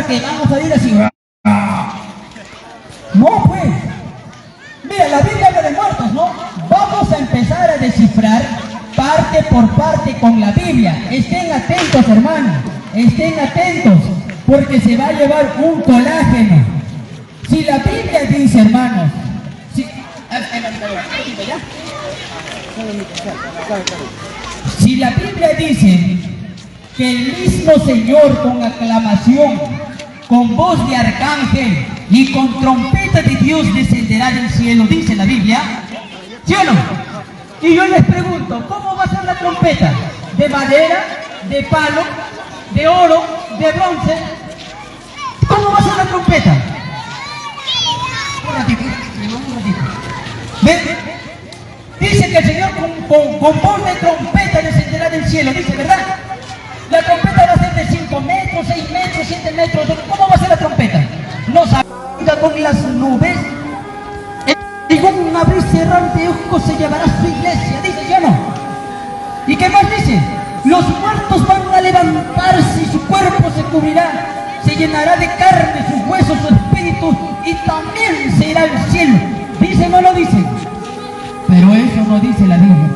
pensar que vamos a ir así. No, pues. Mira, la Biblia habla de muertos, ¿no? Vamos a empezar a descifrar parte por parte con la Biblia. Estén atentos, hermanos. Estén atentos, porque se va a llevar un colágeno. Si la Biblia dice, hermanos, si la Biblia dice que el mismo Señor con aclamación, con voz de arcángel y con trompeta de Dios descenderá del cielo, dice la Biblia, ¿sí o no? Y yo les pregunto, ¿cómo va a ser la trompeta? ¿De madera? ¿De palo? ¿De oro? ¿De bronce? ¿Cómo va a ser la trompeta? Un ratito. ¿Ven? Dice que el Señor con voz de trompeta descenderá del cielo, dice, ¿verdad? La trompeta va a ser de 5 metros, 6 metros, 7 metros. ¿Cómo va a ser la trompeta? Nos ayuda con las nubes. En un abrir y cerrar de ojos se llevará su iglesia, dice, ¿sí o no? ¿Y qué más dice? Los muertos van a levantarse y su cuerpo se cubrirá, se llenará de carne, sus huesos, su espíritu, y también se irá al cielo. ¿Dice o no lo dice? Pero eso no dice la Biblia.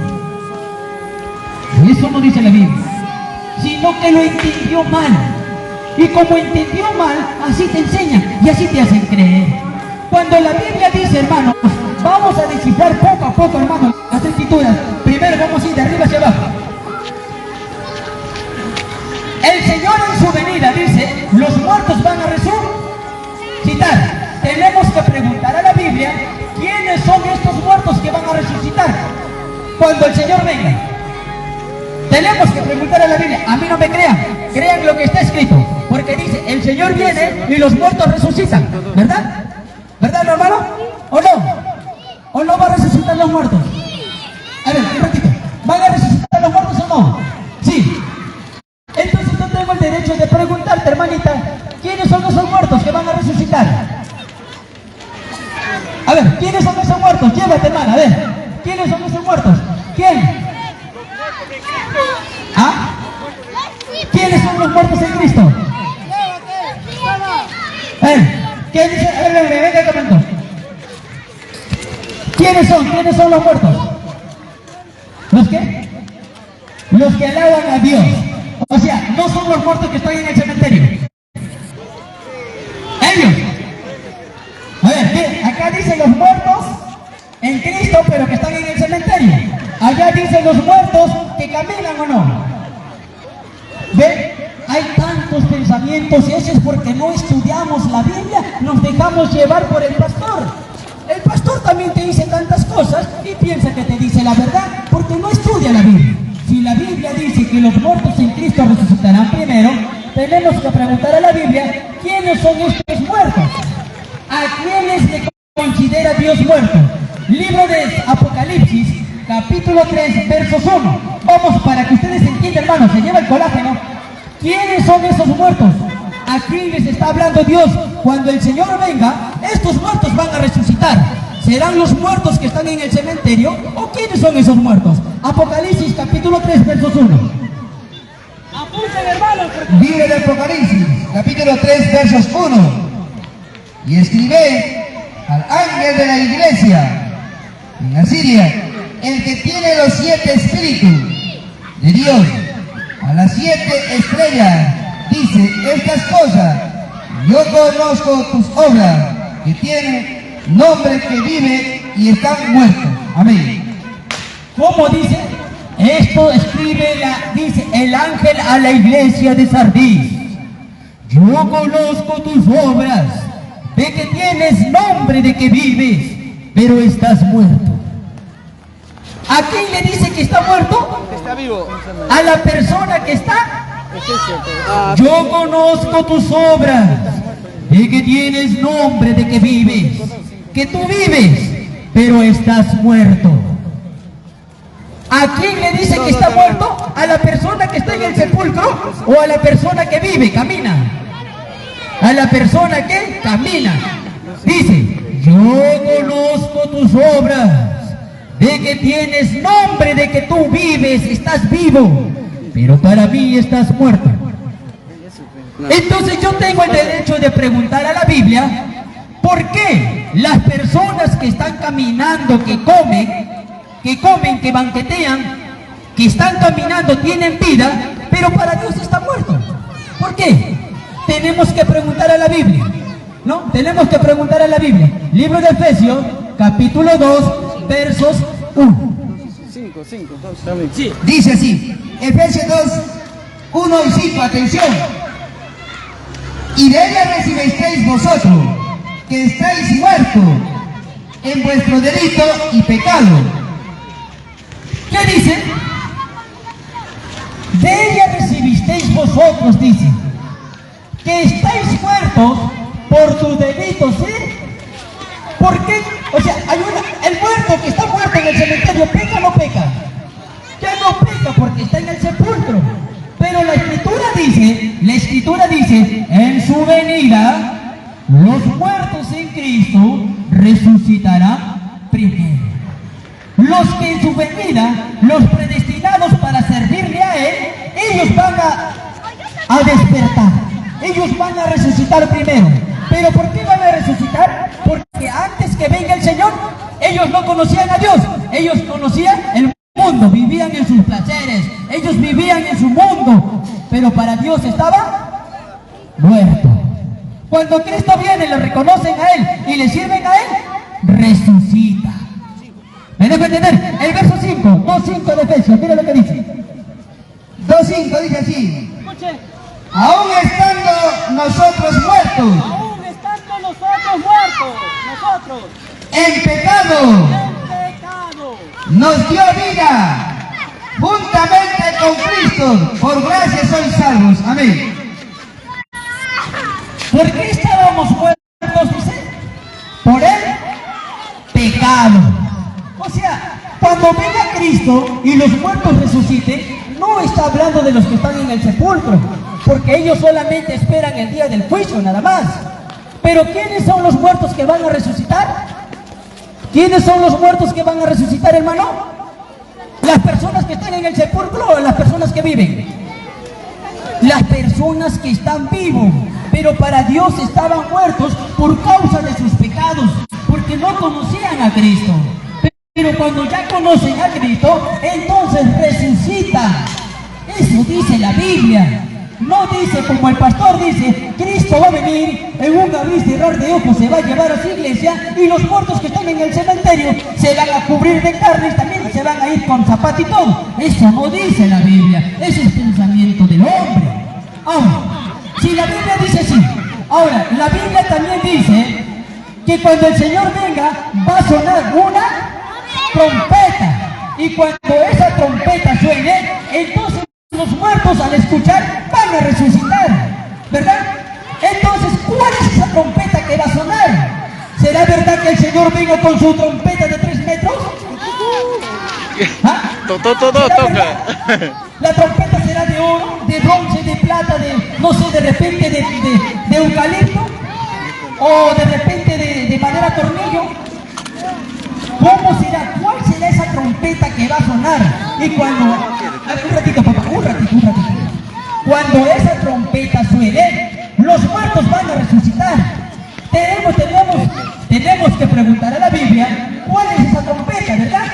Eso no dice la Biblia. Sino que lo entendió mal. Y como entendió mal, así te enseñan y así te hacen creer. Cuando la Biblia dice, hermanos, vamos a descifrar poco a poco, hermanos, las escrituras. Primero vamos a ir de arriba hacia abajo. El Señor en su venida dice, los muertos van a resucitar. Tenemos que preguntar a la Biblia, ¿quiénes son estos muertos que van a resucitar cuando el Señor venga? Tenemos que preguntar a la Biblia. A mí no me crean, crean lo que está escrito, porque dice, el Señor viene y los muertos resucitan, ¿verdad? ¿Verdad, hermano? ¿O no? ¿O no va a resucitar los muertos? A ver, un ratito, ¿van a resucitar los muertos o no? Sí. Entonces yo tengo el derecho de preguntarte, hermanita, ¿quiénes son esos muertos que van a resucitar? A ver, ¿quiénes son esos muertos? Llévate, hermana, a ver, ¿quiénes son esos muertos? ¿Quién? ¿Ah? ¿Quiénes son los muertos en Cristo? ¿Quién dice? Venga, comento. ¿Quiénes son? ¿Quiénes son los muertos? ¿Los qué? Los que alaban a Dios. O sea, no son los muertos que están en el cementerio. Ellos. A ver, acá dicen los muertos en Cristo, pero que están en el cementerio. Allá dicen los muertos que caminan o no. ¿Ve? Hay tantos pensamientos y eso es porque no estudiamos la Biblia, nos dejamos llevar por el pastor. El pastor también te dice tantas cosas y piensa que te dice la verdad porque no estudia la Biblia. Si la Biblia dice que los muertos en Cristo resucitarán primero, tenemos que preguntar a la Biblia, ¿quiénes son estos muertos? ¿A quiénes le considera Dios muerto? Libro de Apocalipsis, capítulo 3, versos 1. Vamos, para que ustedes entiendan, hermanos, se lleva el colágeno. ¿Quiénes son esos muertos? ¿A quién les está hablando Dios? Cuando el Señor venga, estos muertos van a resucitar. ¿Serán los muertos que están en el cementerio? ¿O quiénes son esos muertos? Apocalipsis, capítulo 3, versos 1. Apunten, hermanos. Libro de Apocalipsis, capítulo 3, versos 1. Y escribé al ángel de la iglesia en Asiria, el que tiene los 7 espíritus de Dios, a las 7 estrellas, dice estas cosas: yo conozco tus obras, que tienen nombre, que vive y están muertos. Amén. ¿Cómo dice? Esto escribe, dice el ángel a la iglesia de Sardis. Yo conozco tus obras, de que tienes nombre, de que vives, pero estás muerto. ¿A quién le dice que está muerto? Está vivo. A la persona que está. Yo conozco tus obras, de que tienes nombre, de que vives, que tú vives, pero estás muerto. ¿A quién le dice que está muerto? ¿A la persona que está en el sepulcro o a la persona que vive, camina? A la persona que camina. Dice, yo conozco tus obras, de que tienes nombre, de que tú vives, estás vivo, pero para mí estás muerto. Entonces yo tengo el derecho de preguntar a la Biblia, ¿por qué las personas que están caminando, que comen, que banquetean, que están caminando, tienen vida, pero para Dios está muerto? ¿Por qué? Tenemos que preguntar a la Biblia, ¿no? Tenemos que preguntar a la Biblia. Libro de Efesios, capítulo 2, versos 1. 5, 2, también. Sí. Dice así, Efesios 2, 1 y 5, atención. Y de ella recibisteis vosotros, que estáis muertos en vuestro delito y pecado. ¿Qué dice? De ella recibisteis vosotros, dice, que estáis muertos por tus delitos, ¿sí? ¿Por qué? O sea, el muerto que está muerto en el cementerio, ¿peca o no peca? Ya no peca porque está en el sepulcro. Pero la Escritura dice, en su venida, los muertos en Cristo resucitarán primero. Los que en su venida, los predestinados para servirle a Él, ellos van a despertar. Ellos van a resucitar primero. ¿Pero por qué van a resucitar? Porque antes que venga el Señor, ellos no conocían a Dios. Ellos conocían el mundo, vivían en sus placeres. Ellos vivían en su mundo. Pero para Dios estaba muerto. Cuando Cristo viene, le reconocen a Él y le sirven a Él, resucita. ¿Me dejo entender? El verso 5, 2.5 de Efesios, mira lo que dice. 2.5 dice así. Escuche. Aún estando nosotros muertos Aún estando nosotros muertos, nosotros, en pecado, en pecado, nos dio vida juntamente con Cristo. Por gracia sois salvos. Amén. ¿Por qué estábamos muertos, dice? Por el pecado. O sea, cuando venga Cristo y los muertos resuciten, no está hablando de los que están en el sepulcro, porque ellos solamente esperan el día del juicio, nada más. Pero ¿quiénes son los muertos que van a resucitar? ¿Quiénes son los muertos que van a resucitar, hermano? ¿Las personas que están en el sepulcro o las personas que viven? Las personas que están vivos, pero para Dios estaban muertos por causa de sus pecados, porque no conocían a Cristo. Pero cuando ya conocen a Cristo, entonces resucitan. Eso dice la Biblia. No dice como el pastor dice, Cristo va a venir en un abrir y cerrar de ojos, se va a llevar a su iglesia y los muertos que están en el cementerio se van a cubrir de carne y también se van a ir con zapato y todo. Eso no dice la Biblia, ese es pensamiento del hombre. Ahora, si la Biblia dice así, ahora, la Biblia también dice que cuando el Señor venga va a sonar una trompeta, y cuando esa trompeta suene, entonces los muertos al escuchar van a resucitar, ¿verdad? Entonces, ¿cuál es esa trompeta que va a sonar? ¿Será verdad que el Señor venga con su trompeta de 3 metros? ¿Ah? toca. La trompeta será de oro, de bronce, de plata, no sé, de repente de eucalipto, o de repente de madera tornillo. ¿Cómo será? ¿Cuál será esa trompeta que va a sonar? Y cuando... Un ratito, papá, un ratito. Cuando esa trompeta suene, los muertos van a resucitar. Tenemos que preguntar a la Biblia, ¿cuál es esa trompeta, verdad?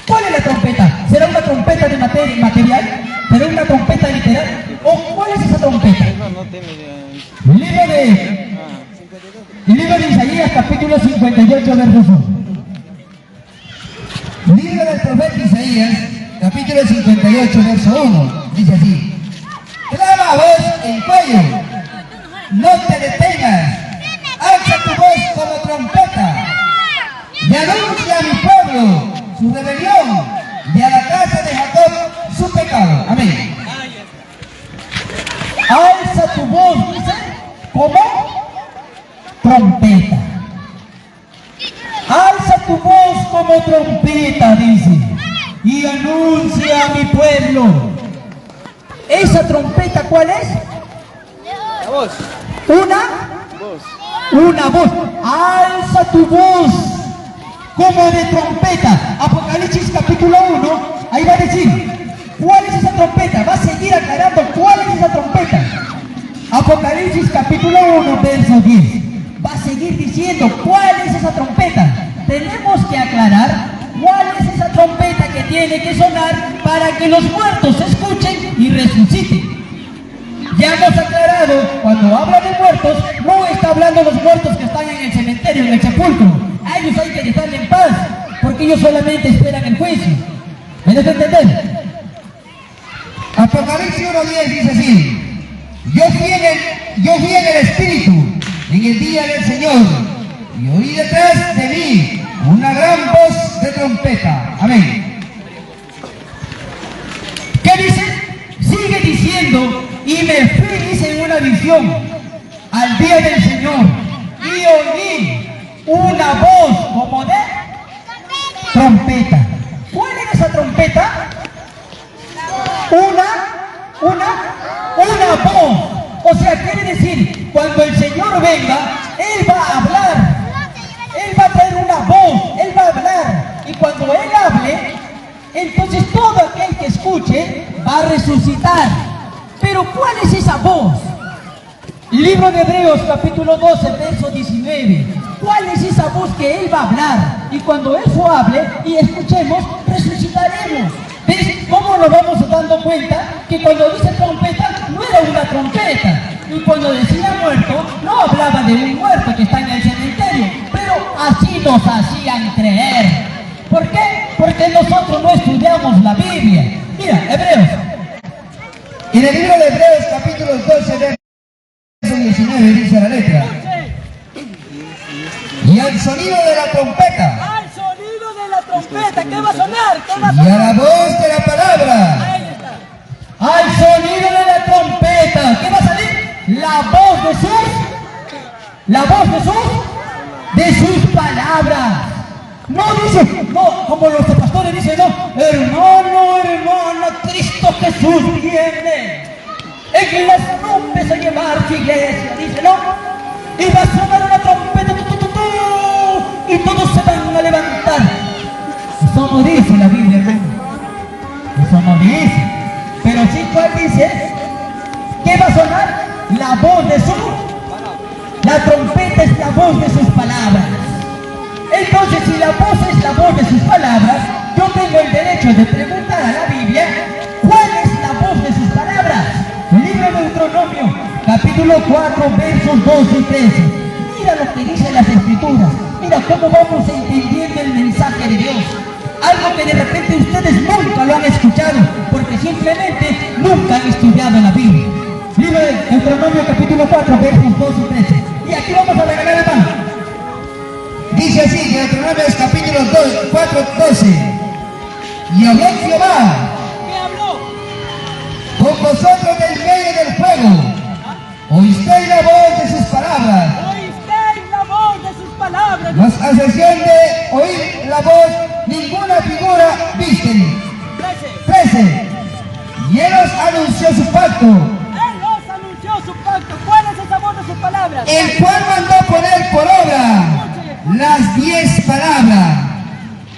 ¿Cuál es la trompeta? ¿Será una trompeta de material? ¿Será una trompeta literal? ¿O cuál es esa trompeta? Libro de Isaías, capítulo 58, versos 1. Libro del profeta Isaías, capítulo 58, verso 1, dice así. Clama a voz en cuello, no te detengas, alza tu voz como trompeta, y anuncia a mi pueblo su rebelión, y a la casa de Jacob su pecado. Amén. Alza tu voz, dice, como trompeta. Alza tu voz como trompeta, dice, y anuncia a mi pueblo. ¿Esa trompeta cuál es? La voz. Una voz. Alza tu voz como de trompeta. Apocalipsis capítulo 1, ahí va a decir, ¿cuál es esa trompeta? Va a seguir aclarando cuál es esa trompeta. Apocalipsis capítulo 1, verso 10. Va a seguir diciendo cuál es esa trompeta. Tenemos que aclarar cuál es esa trompeta que tiene que sonar para que los muertos escuchen y resuciten. Ya hemos aclarado, cuando habla de muertos, no está hablando de los muertos que están en el cementerio, en el sepulcro. A ellos hay que dejarle en paz, porque ellos solamente esperan el juicio. ¿Me dejan entender? Apocalipsis 1:10 dice así: yo fui en el Espíritu en el día del Señor, y oí detrás de mí una gran voz de trompeta. Amén. ¿Qué dice? Sigue diciendo, y me fui, dice, en una visión al día del Señor, y oí una voz como de trompeta. ¿Cuál era esa trompeta? Una voz. O sea, quiere decir, cuando el Señor venga, Él va a hablar. Él va a traer una voz, Él va a hablar. Y cuando Él hable, entonces todo aquel que escuche va a resucitar. Pero ¿cuál es esa voz? Libro de Hebreos capítulo 12, verso 19. ¿Cuál es esa voz que Él va a hablar? Y cuando eso hable y escuchemos, resucitaremos. ¿Ves cómo nos vamos dando cuenta que cuando dice trompeta no era una trompeta? Y cuando decía muerto, no hablaba de un muerto que está en el cementerio, pero así nos hacían creer. ¿Por qué? Porque nosotros no estudiamos la Biblia. Mira, Hebreos. En el libro de Hebreos capítulo 12, verso 19 dice la letra: y al sonido de la trompeta, Al sonido de la trompeta, ¿qué va a sonar? ¿Qué va a y a sonar? la voz de la palabra, Ahí está. Al sonido de la trompeta, ¿qué va a salir? La voz de sus palabras. No dice, no, como los pastores dicen, no, hermana, Cristo Jesús viene. En las nubes a llevar su iglesia, dice, no. Y va a sonar una trompeta, y todos se van a levantar. Eso no dice la Biblia, hermano. Eso no dice. Pero sí, ¿cuál dice? ¿Qué va a sonar? La voz de la trompeta es la voz de sus palabras. Entonces, si la voz es la voz de sus palabras, yo tengo el derecho de preguntar a la Biblia, ¿cuál es la voz de sus palabras? Libro de Deuteronomio, capítulo 4, versos 12 y 13. Mira lo que dicen las Escrituras. Mira cómo vamos entendiendo el mensaje de Dios. Algo que de repente ustedes nunca lo han escuchado, porque simplemente nunca han estudiado la Biblia. Libro de Deuteronomio, capítulo 4, versos 12 y 13. Y aquí vamos a regalar el pan. dice así, Deuteronomio capítulo 4, 12: y habló Jehová ¿Qué habló? con vosotros del medio del fuego, oísteis la voz de sus palabras, Oísteis la voz de sus palabras. mas a excepción de oír la voz, ninguna figura visteis. 13: y él os anunció su pacto, Él os anunció su pacto. ¿Cuál es esa voz de sus palabras? el cual mandó poner por obra las 10 palabras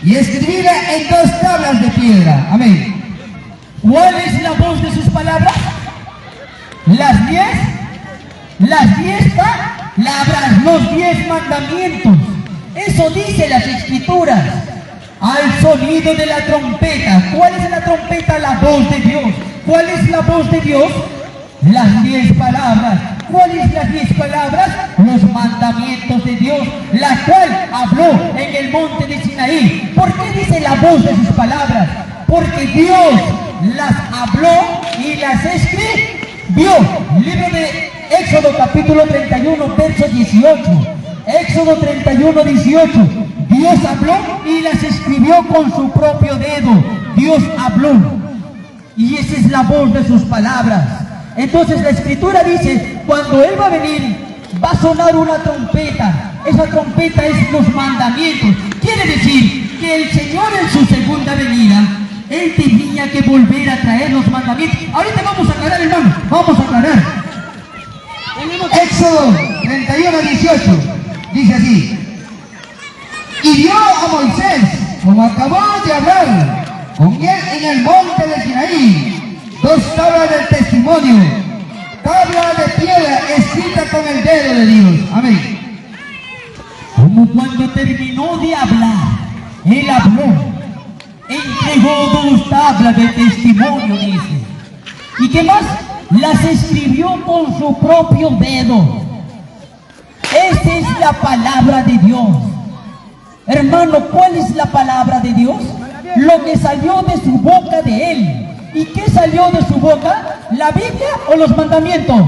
y escribirla en 2 tablas de piedra. Amén. ¿Cuál es la voz de sus palabras? Las 10 palabras, los 10 mandamientos. Eso dice las Escrituras. Al sonido de la trompeta. ¿Cuál es la trompeta? La voz de Dios. ¿Cuál es la voz de Dios? Las 10 palabras. ¿Cuáles las 10 palabras? Los mandamientos de Dios, la cual habló en el monte de Sinaí. ¿Por qué dice la voz de sus palabras? Porque Dios las habló y las escribió. Libro de Éxodo capítulo 31, verso 18. Éxodo 31, 18. Dios habló y las escribió con su propio dedo. Dios habló. Y esa es la voz de sus palabras. Entonces la Escritura dice, cuando Él va a venir, va a sonar una trompeta. Esa trompeta es los mandamientos. Quiere decir que el Señor en su segunda venida, Él tenía que volver a traer los mandamientos. Ahorita vamos a aclarar, hermano. Vamos a aclarar. Éxodo 31, 18 dice así: y dio a Moisés, como acabó de hablar con él en el monte de Sinaí, 2 tablas del testimonio, tabla de piedra escrita con el dedo de Dios. Amén. Como cuando terminó de hablar, él habló, entregó 2 tablas de testimonio, dice. ¿Y qué más? Las escribió con su propio dedo. Esa es la palabra de Dios. Hermano, ¿cuál es la palabra de Dios? Lo que salió de su boca de él. ¿Y qué salió de su boca? ¿La Biblia o los mandamientos?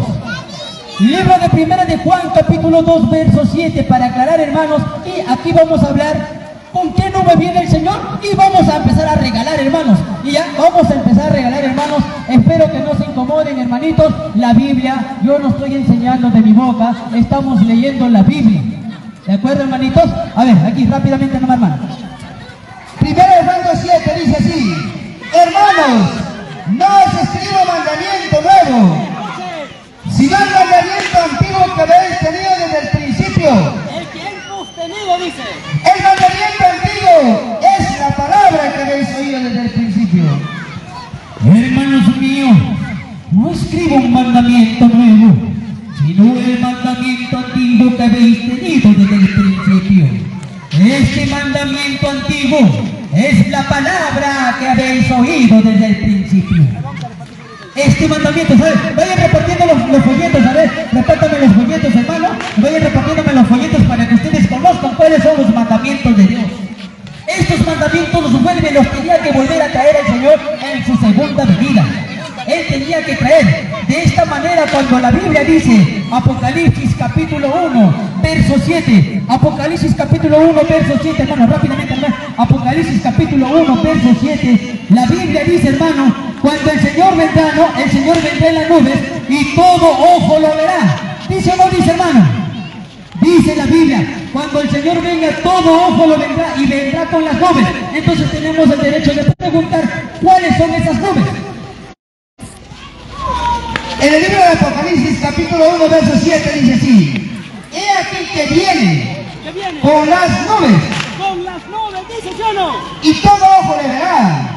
Libro de Primera de Juan, capítulo 2, verso 7, para aclarar, hermanos, y aquí vamos a hablar con qué nube viene el Señor y vamos a empezar a regalar, hermanos. Y ya vamos a empezar a regalar, hermanos. Espero que no se incomoden, hermanitos. La Biblia, yo no estoy enseñando de mi boca, estamos leyendo la Biblia. ¿De acuerdo, hermanitos? A ver, aquí rápidamente nomás, hermano. Primero de Juan 2:7 dice así: hermanos, no os escribo mandamiento nuevo, sino el mandamiento antiguo que habéis tenido desde el principio. El que hemos tenido, dice. El mandamiento antiguo es la palabra que habéis oído desde el principio. Hermanos míos, no escribo un mandamiento nuevo, sino el mandamiento antiguo que habéis tenido desde el principio. Este mandamiento antiguo es la palabra que habéis oído desde el principio. Este mandamiento, ¿sabes? Vayan repartiendo los folletos, ¿sabes? Repártanme los folletos, hermano. Vayan repartiéndome los folletos para que ustedes conozcan cuáles son los mandamientos de Dios. Estos mandamientos los tenía que volver a traer el Señor en su segunda venida. Él tenía que traer. De esta manera, cuando la Biblia dice, Apocalipsis capítulo 1, verso 7, Apocalipsis capítulo 1, verso 7, hermano, rápidamente, hermano, Apocalipsis capítulo 1, verso 7, la Biblia dice, hermano, cuando el Señor vendrá, ¿no? El Señor vendrá en las nubes y todo ojo lo verá. ¿Dice o no dice, hermano? Dice la Biblia, cuando el Señor venga, todo ojo lo vendrá y vendrá con las nubes. Entonces tenemos el derecho de preguntar, ¿cuáles son esas nubes? En el libro de Apocalipsis, capítulo 1, verso 7, dice así: he aquí que viene ¿Qué viene? con las nubes, Con las nubes, dice, ¿sí o no? y todo ojo le verá,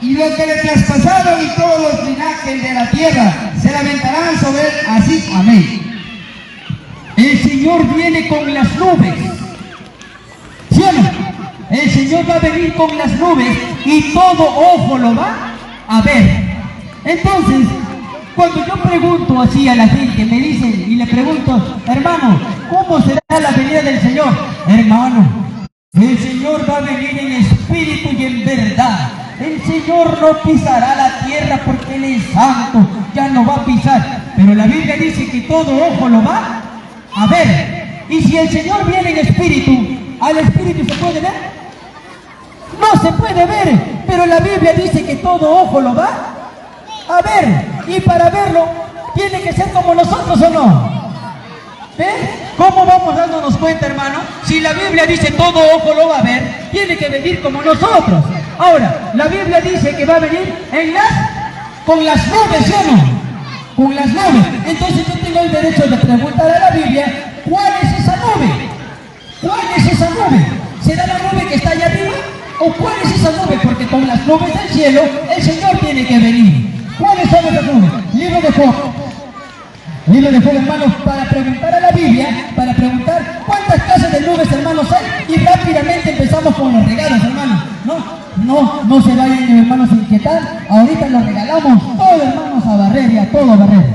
y los que le traspasaron y todos los linajes de la tierra se lamentarán sobre él, así, amén. El Señor viene con las nubes. ¿Sí o no? El Señor va a venir con las nubes y todo ojo lo va a ver. Entonces, cuando yo pregunto así a la gente, me dicen y le pregunto, hermano, ¿cómo será la venida del Señor? Hermano, el Señor va a venir en espíritu y en verdad. El Señor no pisará la tierra porque Él es santo, ya no va a pisar. Pero la Biblia dice que todo ojo lo va a ver. Y si el Señor viene en espíritu, ¿al espíritu se puede ver? No se puede ver, pero la Biblia dice que todo ojo lo va a ver. Y para verlo, tiene que ser como nosotros, ¿o no? ¿Ves? ¿Cómo vamos dándonos cuenta, hermano? Si la Biblia dice todo ojo lo va a ver, tiene que venir como nosotros. Ahora, la Biblia dice que va a venir con las nubes, ¿sí o no? Con las nubes. Entonces yo tengo el derecho de preguntar a la Biblia, ¿cuál es esa nube? ¿Cuál es esa nube? ¿Será la nube que está allá arriba? ¿O cuál es esa nube? Porque con las nubes del cielo el Señor tiene que venir. ¿Cuáles son esas nubes? Libro de Job. Libro de Job, hermanos, para preguntar a la Biblia, para preguntar cuántas clases de nubes, hermanos, hay. Y rápidamente empezamos con los regalos, hermanos. No se vayan, hermanos, a inquietar. Ahorita los regalamos todo, hermanos, a barrer y a todo a barrer.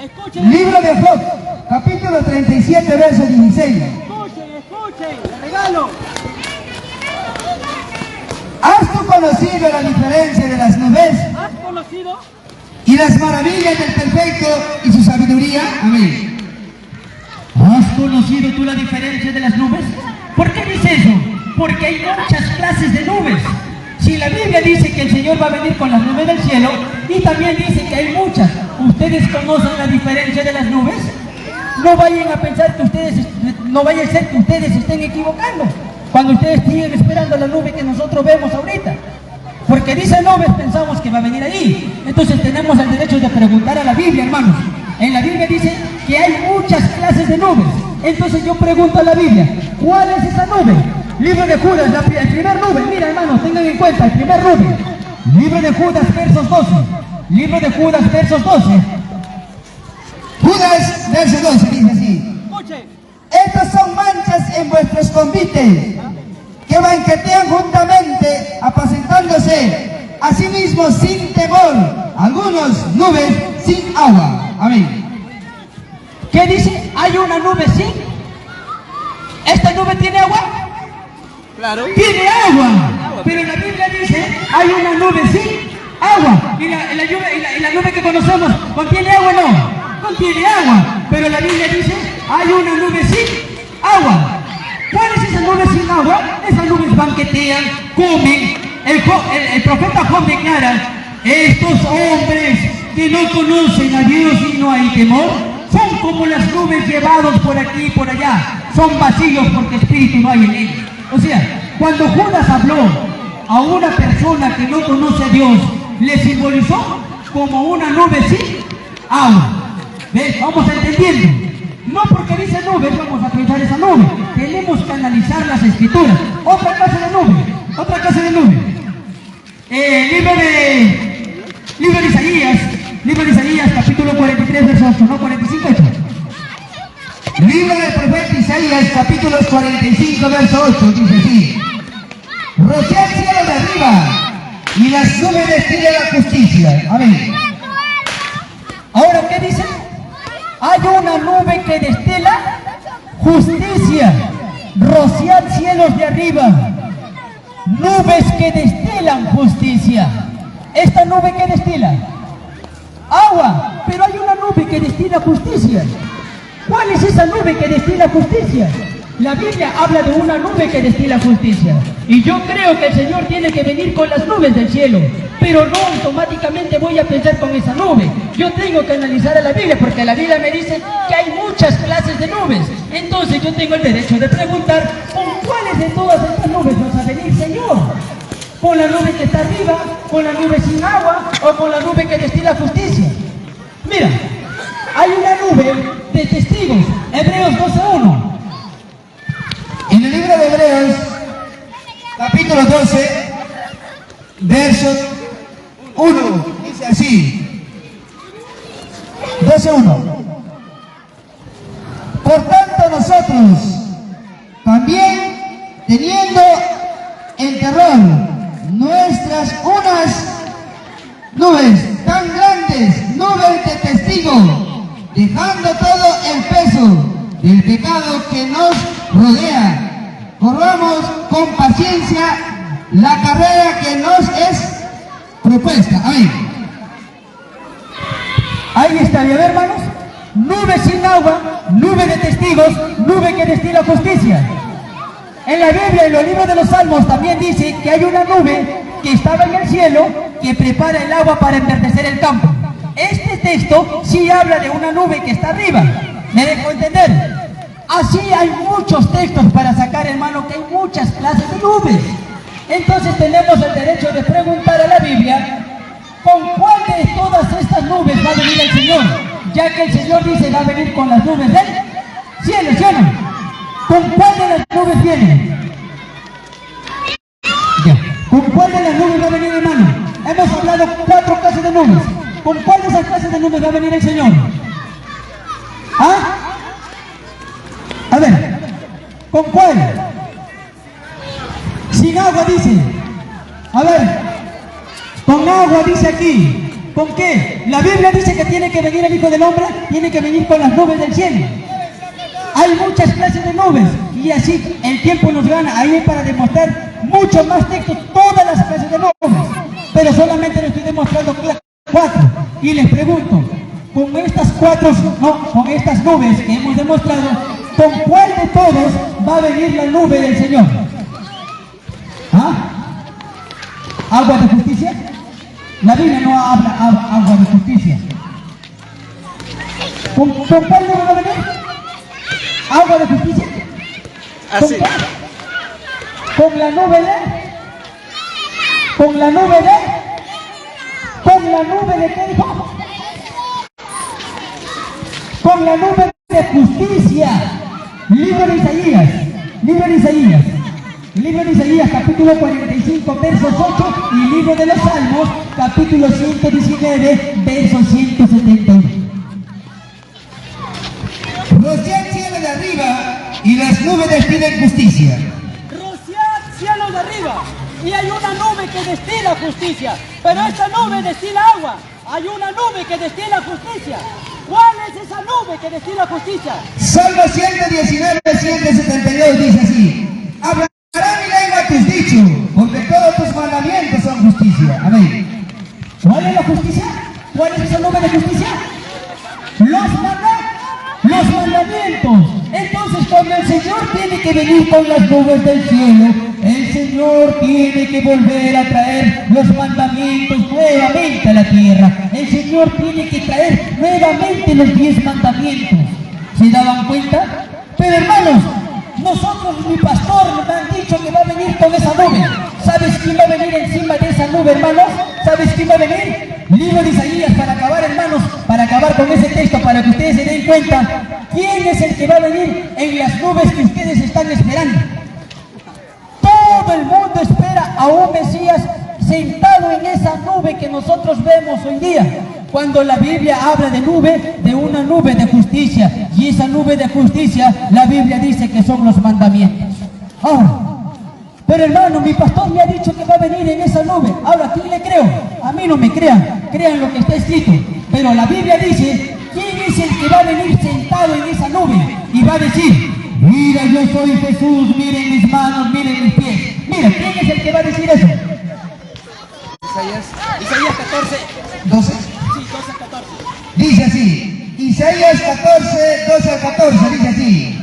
Escuchen, Libro de Job, capítulo 37, verso 16. escuchen, el regalo. ¿Has tú conocido la diferencia de las nubes ¿Has conocido? y las maravillas del perfecto y su sabiduría? Amén. ¿Has conocido tú la diferencia de las nubes? ¿Por qué dice eso? Porque hay muchas clases de nubes. Si la Biblia dice que el Señor va a venir con las nubes del cielo, y también dice que hay muchas, ¿ustedes conocen la diferencia de las nubes? No vayan a pensar que no vaya a ser que ustedes se estén equivocando cuando ustedes siguen esperando la nube que nosotros vemos ahorita. Porque dice nubes, pensamos que va a venir ahí. Entonces tenemos el derecho de preguntar a la Biblia, hermanos. En la Biblia dice que hay muchas clases de nubes. Entonces yo pregunto a la Biblia, ¿cuál es esa nube? Libro de Judas, el primer nube. Mira, hermanos, tengan en cuenta, el primer nube. Libro de Judas, versos 12. Libro de Judas, versos 12. Judas, verso 12, dice así. Escuche. Estas son manchas en vuestros convites, que banquetean juntamente, apacentándose, asimismo sin temor, algunos nubes sin agua. Amén. ¿Qué dice? Hay una nube sin. ¿Esta nube tiene agua? Claro. Tiene agua. Pero la Biblia dice, hay una nube sin agua. Y la nube que conocemos, ¿contiene agua o no? Contiene agua. Pero la Biblia dice, hay una nube sin agua. ¿Cuál es esa nube sin agua? Esas nubes banquetean, comen. El profeta Job declara, estos hombres que no conocen a Dios y no hay temor, son como las nubes llevados por aquí y por allá. Son vacíos porque espíritu no hay en ellos. O sea, cuando Judas habló a una persona que no conoce a Dios, le simbolizó como una nube sin agua. ¿Ves? Vamos entendiendo. No porque dice nubes vamos a pensar esa nube. Tenemos que analizar las escrituras. Otra clase de nube. Otra clase de nube. Libro de Isaías, capítulo 43, verso 8, no 45, 8. Libro del profeta Isaías, capítulos 45, verso 8, dice así. Rocea el cielo de arriba y las nubes destilan la justicia. Amén. Ahora, ¿qué dice? Hay una nube que destila justicia. Rociar cielos de arriba. Nubes que destilan justicia. ¿Esta nube que destila? Agua. Pero hay una nube que destila justicia. ¿Cuál es esa nube que destila justicia? La Biblia habla de una nube que destila justicia. Y yo creo que el Señor tiene que venir con las nubes del cielo. Pero no automáticamente voy a pensar con esa nube. Yo tengo que analizar a la Biblia, porque la Biblia me dice que hay muchas clases de nubes. Entonces yo tengo el derecho de preguntar, ¿con cuáles de todas estas nubes vas a venir, Señor? ¿Con la nube que está arriba? ¿Con la nube sin agua? ¿O con la nube que destila justicia? Mira, hay una nube de testigos. Hebreos 12:1. En el libro de Hebreos, capítulo 12, verso 1, dice así. 12:1. Por tanto nosotros, también teniendo en terror nuestras unas nubes tan grandes, nubes de testigos, dejando todo el peso del pecado que nos rodea, corramos con paciencia la carrera que nos es propuesta. Amén. Ahí está, ¿ya ven, hermanos? Nube sin agua, nube de testigos, nube que destila justicia. En la Biblia, en los libros de los Salmos, también dice que hay una nube que estaba en el cielo que prepara el agua para enverdecer el campo. Este texto sí habla de una nube que está arriba. ¿Me dejo entender? Así hay muchos textos para sacar, hermano, que hay muchas clases de nubes. Entonces tenemos el derecho de preguntar a la Biblia, ¿con cuál de todas estas nubes va a venir el Señor? Ya que el Señor dice va a venir con las nubes del cielo, ¿sí o no? ¿Con cuál de las nubes viene? Ya. ¿Con cuál de las nubes va a venir, hermano? Hemos hablado 4 clases de nubes. ¿Con cuál de esas clases de nubes va a venir el Señor? ¿Ah? A ver, ¿con cuál? Sin agua dice. A ver, con agua dice aquí. ¿Con qué? La Biblia dice que tiene que venir el Hijo del Hombre, tiene que venir con las nubes del cielo. Hay muchas clases de nubes y así el tiempo nos gana. Ahí es para demostrar muchos más textos, todas las clases de nubes. Pero solamente les estoy demostrando 4. Y les pregunto, con estas 4, no, con estas nubes que hemos demostrado, ¿con cuál de todos va a venir la nube del Señor? ¿Ah? ¿Agua de justicia? La Biblia no habla agua de justicia. ¿Con cuál nube va a venir? ¿Agua de justicia? Así. ¿Con la nube de? ¿Con la nube de? ¿Con la nube de qué dijo? Con la nube de justicia. Libro de Isaías. Libro de Isaías, capítulo 45, versos 8. Y libro de los Salmos, capítulo 119, verso 171. rocía el cielo de arriba y las nubes destilan justicia. Rociar cielo de arriba y hay una nube que destila justicia, pero esta nube destila agua. Hay una nube que destila justicia. ¿Cuál es esa nube que destila justicia? Salmo 119, 172 dice así: hablará mi lengua tus dichos, porque todos tus mandamientos son justicia. Amén. ¿Cuál es la justicia? ¿Cuál es esa nube de justicia? Los mandamientos. Entonces, cuando el Señor tiene que venir con las nubes del cielo, el Señor tiene que volver a traer los mandamientos nuevamente a la tierra. El Señor tiene que traer nuevamente los 10 mandamientos. ¿Se daban cuenta? Pero hermanos, nosotros, mi pastor, nos han dicho que va a venir con esa nube. ¿Sabes quién va a venir encima de esa nube, hermanos? ¿Sabes quién va a venir? Libro de Isaías, para acabar, hermanos, para acabar con ese texto, para que ustedes se den cuenta, ¿quién es el que va a venir en las nubes que ustedes están esperando? Todo el mundo espera a un Mesías sentado en esa nube que nosotros vemos hoy día. Cuando la Biblia habla de nube, de una nube de justicia, y esa nube de justicia, la Biblia dice que son los mandamientos. Ahora, pero hermano, mi pastor me ha dicho que va a venir en esa nube. Ahora, ¿a quién le creo? A mí no me crean, crean lo que está escrito. Pero la Biblia dice, ¿quién es el que va a venir sentado en esa nube? Y va a decir, mira, yo soy Jesús, miren mis manos, miren mis pies. Mira, ¿quién es el que va a decir eso? Isaías 14. 12. Sí, 12 al 14. Dice así, Isaías 14, 12 al 14, dice así: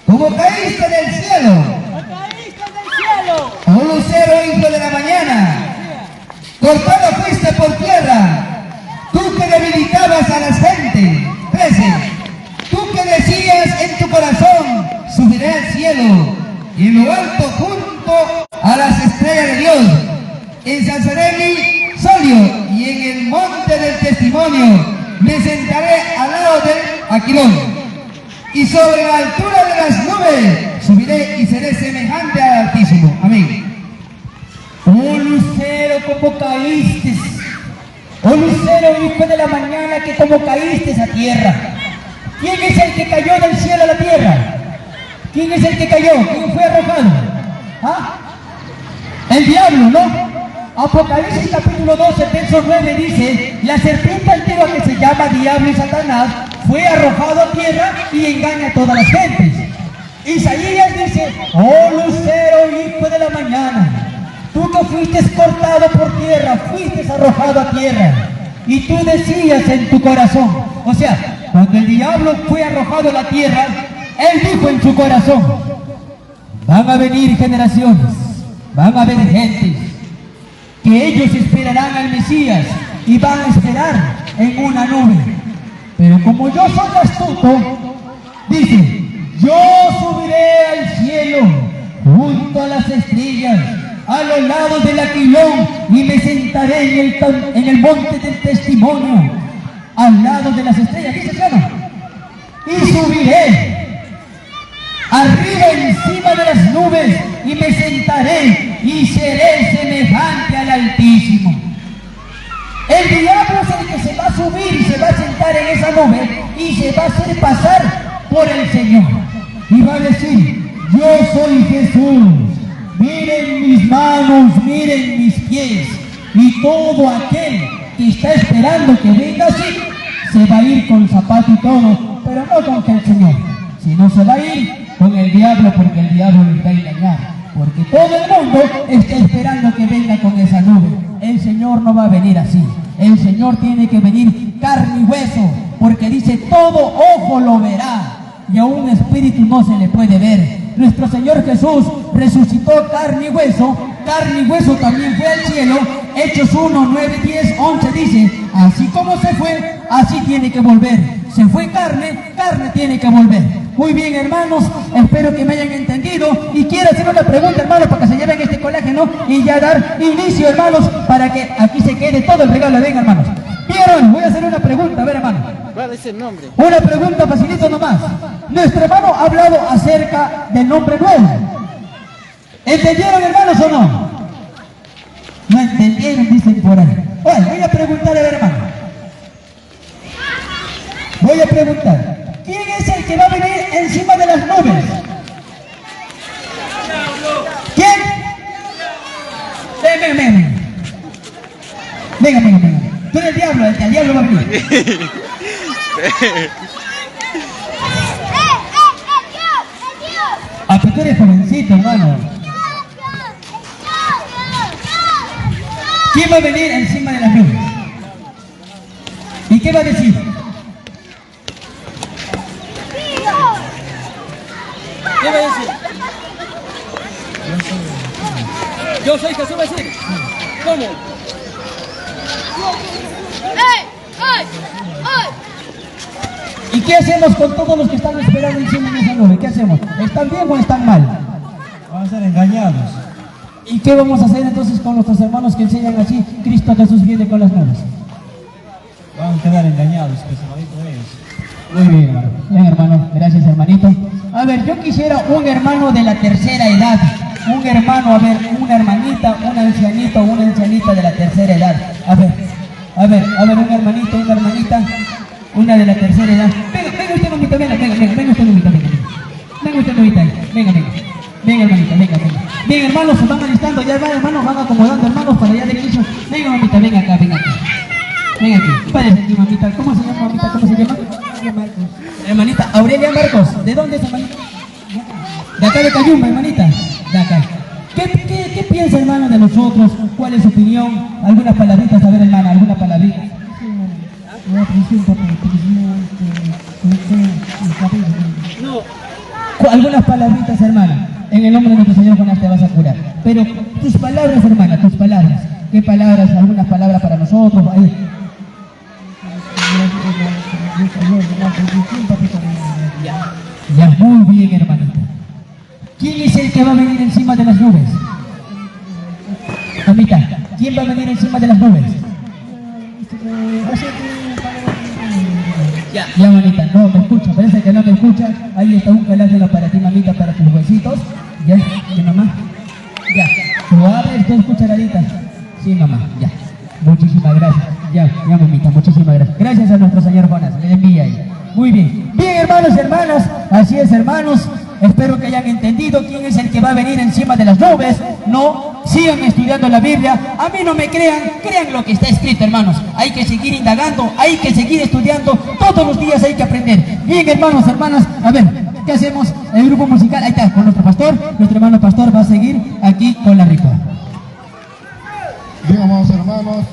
como caíste del cielo, Caíste del cielo. un lucero hijo de la mañana, cortado fuiste por tierra, tú que debilitabas a las gentes. 13. Tú que decías en tu corazón, subiré al cielo, y en lo alto junto a las estrellas de Dios, ensalzaré mi solio, y en el monte del testimonio me sentaré al lado del Aquilón, y sobre la altura de las nubes subiré y seré semejante al Altísimo. Amén. Oh lucero, como caíste. Oh lucero, hijo de la mañana, que como caíste a tierra. ¿Quién es el que cayó del cielo a la tierra? ¿Quién es el que cayó? ¿Quién fue arrojado? ¿Ah? El diablo, ¿no? Apocalipsis capítulo 12, verso 9 dice, la serpiente antigua que se llama Diablo y Satanás fue arrojado a tierra y engaña a todas las gentes. Isaías dice, oh lucero, hijo de la mañana, tú que fuiste cortado por tierra, fuiste arrojado a tierra, y tú decías en tu corazón, o sea, cuando el diablo fue arrojado a la tierra, él dijo en su corazón, van a venir generaciones, van a haber gentes, que ellos esperarán al Mesías y van a esperar en una nube. Pero como yo soy astuto, dice, yo subiré al cielo junto a las estrellas, a los lados del Aquilón, y me sentaré en el monte del testimonio, al lado de las estrellas, dice claro, y subiré arriba encima de las nubes, y me sentaré y seré semejante al Altísimo. El diablo es el que se va a subir y se va a sentar en esa nube y se va a hacer pasar por el Señor. Y va a decir, yo soy Jesús, miren mis manos, miren mis pies. Y todo aquel que está esperando que venga así, se va a ir con zapato y todo, pero no con el Señor, sino se va a ir con el diablo, porque el diablo le va a engañar. Porque todo el mundo está esperando que venga con esa nube. El Señor no va a venir así. El Señor tiene que venir carne y hueso, porque dice, todo ojo lo verá, y a un espíritu no se le puede ver. Nuestro Señor Jesús resucitó carne y hueso también fue al cielo. Hechos 1, 9, 10, 11 dice, así como se fue, así tiene que volver. Se fue carne, carne tiene que volver. Muy bien, hermanos, espero que me hayan entendido, y quiero hacer una pregunta, hermanos, para que se lleven este colágeno y ya dar inicio, hermanos, para que aquí se quede todo el regalo. Venga, hermanos. ¿Vieron? Voy a hacer una pregunta, a ver, hermano. ¿Cuál es el nombre? Una pregunta facilito nomás. Nuestro hermano ha hablado acerca del nombre nuevo. ¿Entendieron, hermanos, o no? No entendieron, dicen por ahí. Oye, voy a preguntar, a ver, hermano. Voy a preguntar. ¿Quién es el que va a venir encima de las nubes? ¿Quién? Ven. Venga. Tú eres el diablo va a venir. Ah, pero tú eres jovencito, hermano. ¿Quién va a venir encima de las nubes? ¿Y qué va a decir? ¿Qué va a decir? Yo soy Jesús, va a decir. ¿Cómo? ¿Y qué hacemos con todos los que están esperando encima de esa nube? ¿Qué hacemos? ¿Están bien o están mal? Van a ser engañados. ¿Y qué vamos a hacer entonces con nuestros hermanos que enseñan así? Cristo Jesús viene con las nubes. Van a quedar engañados, que se van a ir con ellos. Muy bien, hermano. Bien, hermano. Gracias, hermanito. A ver, yo quisiera un hermano de la tercera edad. Un hermano, a ver, una hermanita, un ancianito, una ancianita de la tercera edad. A ver, un hermanito, una hermanita, una de la tercera edad. Venga usted, mamita, venga usted, mamita, venga, hermanita, venga. Bien, hermanos, se van alistando, ya van, hermanos, van acomodando, hermanos, para allá de inicio. Venga, mamita, venga acá. Venga aquí. Párese aquí, mamita. ¿Cómo se llama, mamita? ¿Cómo se llama? Hermanita, Aurelia Marcos. ¿De dónde es, hermanita? De acá de Cayumba, hermanita. De acá. ¿Qué piensa, hermano, de nosotros? ¿Cuál es su opinión? Algunas palabritas, a ver, hermana, alguna palabrita. Algunas palabritas, hermana. En el nombre de nuestro Señor Jonás te vas a curar. Pero tus palabras, hermana, tus palabras. ¿Qué palabras? Algunas palabras para nosotros. Ahí. Ya, muy bien, hermanita. ¿Quién es el que va a venir encima de las nubes? Mamita, ¿quién va a venir encima de las nubes? Ya, manita, no me escucha, parece que no me escucha. Ahí está un colágeno para ti, mamita, para tus huesitos. Ya, mamá. Ya, lo abres 2 cucharaditas. Sí, mamá, ya. Muchísimas gracias. Ya, mamita, muchísimas gracias. Gracias a nuestro Señor Jonás, le envía ahí. Muy bien. Bien, hermanos y hermanas, así es, hermanos. Espero que hayan entendido quién es el que va a venir encima de las nubes. No, sigan estudiando la Biblia. A mí no me crean lo que está escrito, hermanos. Hay que seguir indagando, hay que seguir estudiando. Todos los días hay que aprender. Bien, hermanos, hermanas, a ver, ¿qué hacemos? El grupo musical, ahí está, con nuestro pastor. Nuestro hermano pastor va a seguir aquí con la rifa. Bien, amados hermanos.